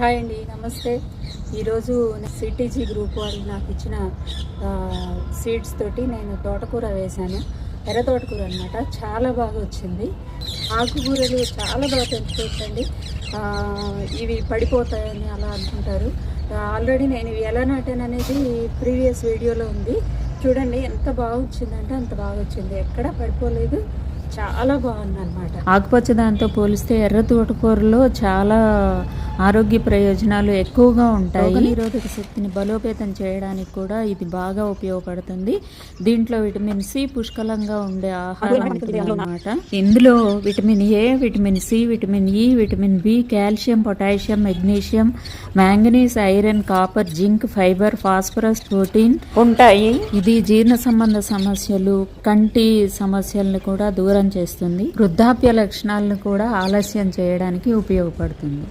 Hi అండి, నమస్తే. ఈరోజు సిటీజీ గ్రూప్ వాళ్ళు నాకు ఇచ్చిన సీడ్స్ తోటి నేను తోటకూర వేశాను. ఎర్ర తోటకూర అనమాట. చాలా బాగా వచ్చింది. ఆకుకూరలు చాలా బాగా పెంచుకోవచ్చండి. ఇవి పడిపోతాయని అలా అనుకుంటారు. ఆల్రెడీ నేను ఇవి ఎలా నాటాను అనేది ప్రీవియస్ వీడియోలో ఉంది. చూడండి ఎంత బాగా వచ్చిందంటే అంత బాగా వచ్చింది. ఎక్కడ పడిపోలేదు. చాలా బాగుంది అనమాట. ఆకుపచ్చ దాంతో పోలిస్తే ఎర్ర తోటకూరలో చాలా ఆరోగ్య ప్రయోజనాలు ఎక్కువగా ఉంటాయి. నిరోధక శక్తిని బలోపేతం చేయడానికి కూడా ఇది బాగా ఉపయోగపడుతుంది. దీంట్లో విటమిన్ సి పుష్కలంగా ఉండే ఆహారం అన్నమాట. ఇందులో vitamin A, vitamin C, vitamin E, vitamin B, calcium, potassium, magnesium, manganese, iron, copper, zinc, fibre, phosphorus, protein ఉంటాయి. ఇది జీర్ణ సంబంధ సమస్యలు, కంటి సమస్యలను కూడా దూరం చేస్తుంది. వృద్ధాప్య లక్షణాలను కూడా ఆలస్యం చేయడానికి ఉపయోగపడుతుంది.